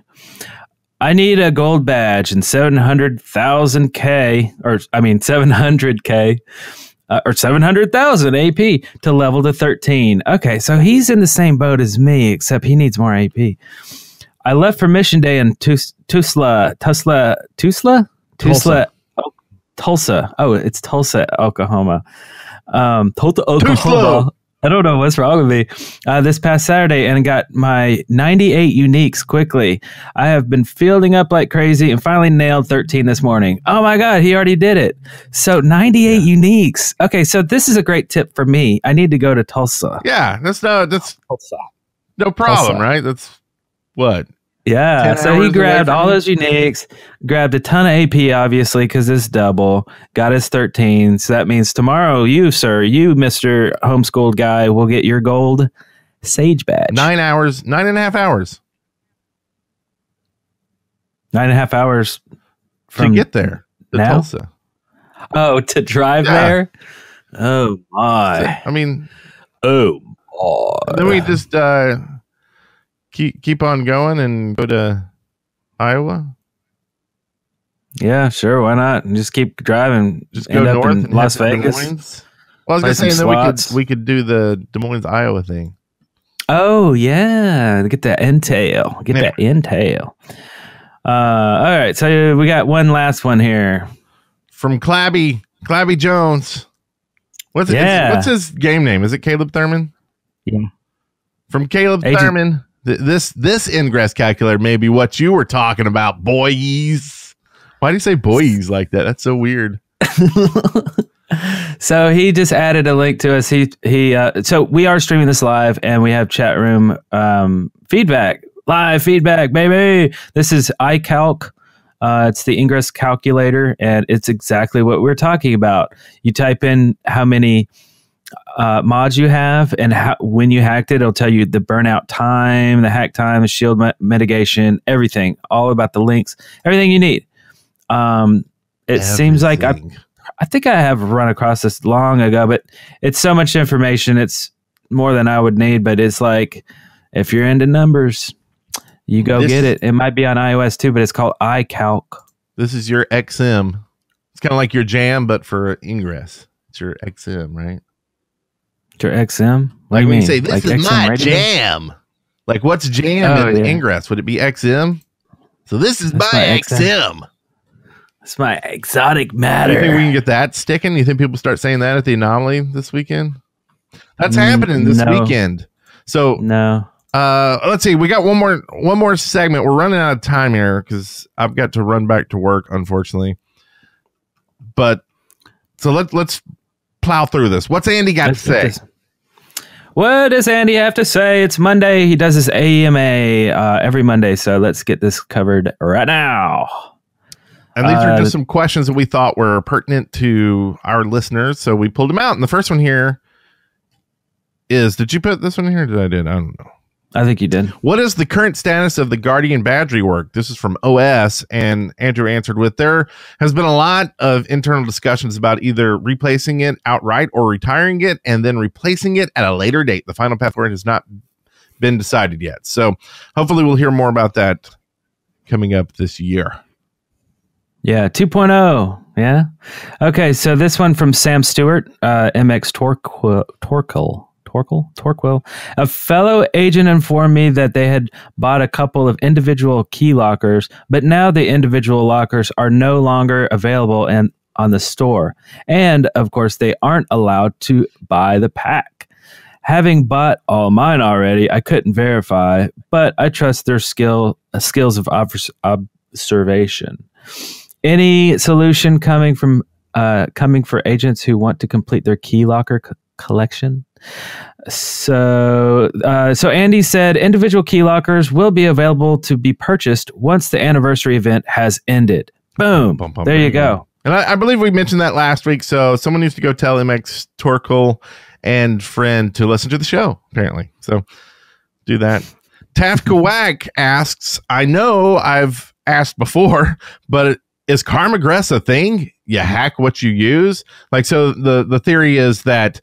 I need a gold badge and 700,000K, or 700K, or 700,000 AP to level to 13. Okay, so he's in the same boat as me, except he needs more AP. I left for Mission Day in Tulsa. Oh, it's Tulsa, Oklahoma. Tulsa, Oklahoma. I don't know what's wrong with me. This past Saturday, and got my 98 uniques quickly. I have been fielding up like crazy and finally nailed 13 this morning. Oh my God, he already did it. So 98 uniques. Okay, so this is a great tip for me. I need to go to Tulsa. Yeah, that's Tulsa. No problem, Tulsa. Right? That's what? Yeah, so he grabbed all those uniques, grabbed a ton of AP, obviously, because it's double, got his 13. So that means tomorrow, you, Mr. Homeschooled guy, will get your gold Sage badge. 9 hours, 9.5 hours. 9.5 hours to get there to now? Tulsa. Oh, to drive there? Oh, my. I mean, oh, boy. Then we just keep on going and go to Iowa. Yeah, sure. Why not? And just keep driving. Just go north in Las Vegas. Well, I was going to say, and then we could do the Des Moines, Iowa thing. Oh, yeah. Get that intel. That intel. All right. So we got one last one here. From Clabby Jones. What's his game name? Is it Caleb Thurman? Yeah. From Caleb Thurman. This Ingress calculator may be what you were talking about, boys. Why do you say boys like that? That's so weird. So he just added a link to us. So we are streaming this live, and we have chat room feedback, live feedback, baby. This is iCalc. It's the Ingress calculator, and it's exactly what we're talking about. You type in how many mods you have, and when you hacked it, it'll tell you the burnout time, the hack time, the shield mitigation, everything, all about the links, everything you need. It seems like I think I have run across this long ago, but it's so much information. It's more than I would need, but it's like, if you're into numbers, you go get it. It might be on iOS too, but it's called iCalc. This is your XM. It's kind of like your Jam, but for Ingress. It's your XM, right? Your XM? What Like do you when mean? you say, this like is XM my radio? Jam. Like, what's Jam in Ingress? Would it be XM? So this is my XM. It's my exotic matter. Do you think we can get that sticking? You think people start saying that at the Anomaly this weekend? That's happening this weekend. So no. Let's see. We got one more segment. We're running out of time here because I've got to run back to work, unfortunately. But so let's plow through this. What's Andy got to say? What does Andy have to say? It's Monday. He does his AMA every Monday. So let's get this covered right now. And these are just some questions that we thought were pertinent to our listeners. So we pulled them out. And the first one here is, did you put this one here? Or did I did? I don't know. I think you did. What is the current status of the Guardian badge rework? This is from OS, and Andrew answered with, there has been a lot of internal discussions about either replacing it outright or retiring it and then replacing it at a later date. The final path forward has not been decided yet. So hopefully we'll hear more about that coming up this year. Yeah, 2.0. Yeah. Okay, so this one from Sam Stewart, MX Torquil. A fellow agent informed me that they had bought a couple of individual key lockers, but now the individual lockers are no longer available on the store. And, of course, they aren't allowed to buy the pack. Having bought all mine already, I couldn't verify, but I trust their skills of observation. Any solution coming for agents who want to complete their key locker collection? So Andy said individual key lockers will be available to be purchased once the anniversary event has ended. Boom. There you go. And I believe we mentioned that last week. So someone needs to go tell MX Torkel and friend to listen to the show, apparently. So do that. Tafkawak asks, I know I've asked before, but is karmagress a thing? You hack what you use? Like, so the theory is that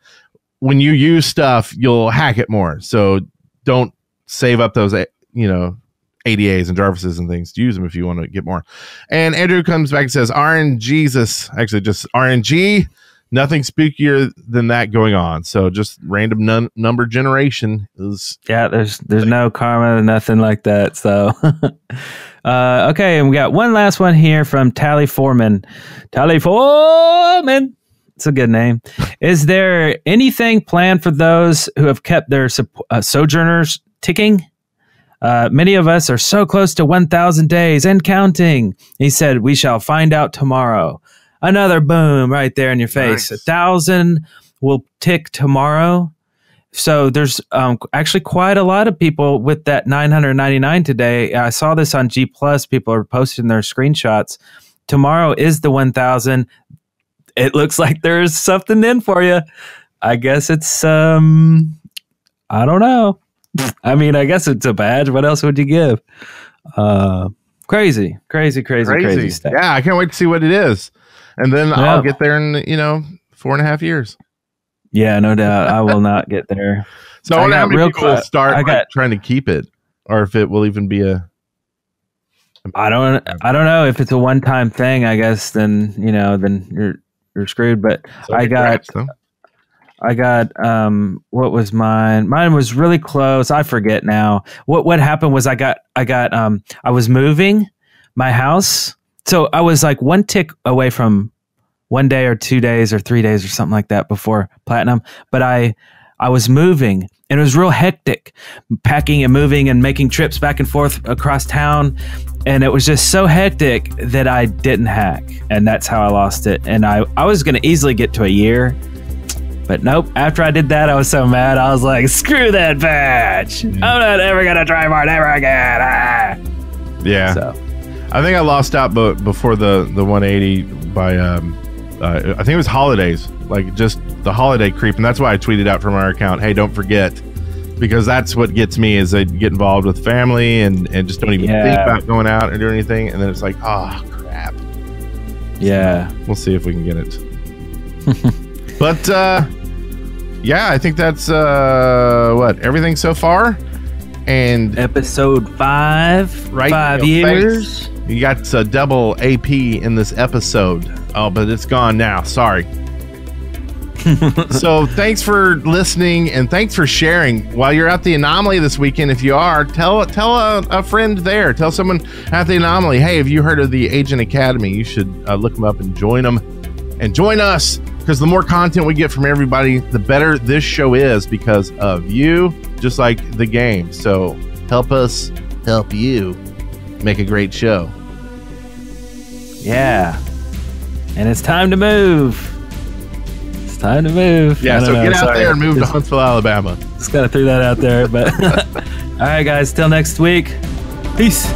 when you use stuff, you'll hack it more. So don't save up those, ADAs and Jarvises and things to use them if you want to get more. And Andrew comes back and says, just RNG, nothing spookier than that going on. So just random number generation is. Yeah, there's no karma, nothing like that. So, okay. And we got one last one here from Tally Foreman. Tally Foreman. It's a good name. Is there anything planned for those who have kept their sojourners ticking? Many of us are so close to 1,000 days and counting. He said, we shall find out tomorrow. Another boom right there in your face. Nice. 1,000 will tick tomorrow. So there's actually quite a lot of people with that 999 today. I saw this on G+. People are posting their screenshots. Tomorrow is the 1,000. It looks like there's something in for you. I guess it's, I don't know. I mean, I guess it's a badge. What else would you give? Crazy stuff. Yeah, I can't wait to see what it is. And then I'll get there in, 4.5 years. Yeah, no doubt. I will not get there. So I wonder how many people will start trying to keep it, or if it will even be a. I don't know if it's a one-time thing. I guess then you're screwed. But so I got what was mine? Mine was really close. I forget now. What happened was I was moving my house. So I was like one tick away from 1 day or 2 days or 3 days or something like that before platinum. But I was moving and it was real hectic, packing and moving and making trips back and forth across town. And it was just so hectic that I didn't hack. And that's how I lost it. And I was going to easily get to a year. But nope, after I did that, I was so mad. I was like, screw that badge. I'm not ever going to try more ever again. Ah. Yeah. So I think I lost out before the 180 by, I think it was holidays, like just the holiday creep. And that's why I tweeted out from our account, hey, don't forget, because that's what gets me is I get involved with family and just don't even think about going out or doing anything. And then it's like, oh, crap. Yeah. So we'll see if we can get it. But, I think that's everything so far. And episode 5, right? 5 years. You got double AP in this episode. Oh, but it's gone now. Sorry. So thanks for listening and thanks for sharing. While you're at the Anomaly this weekend, if you are, tell a friend there. Tell someone at the Anomaly, hey, have you heard of the Agent Academy? You should look them up and join them. And join us, because the more content we get from everybody, the better this show is because of you, just like the game. So help us help you make a great show. Yeah. And it's time to move. It's time to move. Yeah, so get out there and move to Huntsville, Alabama. Just got to throw that out there. But all right, guys, till next week. Peace.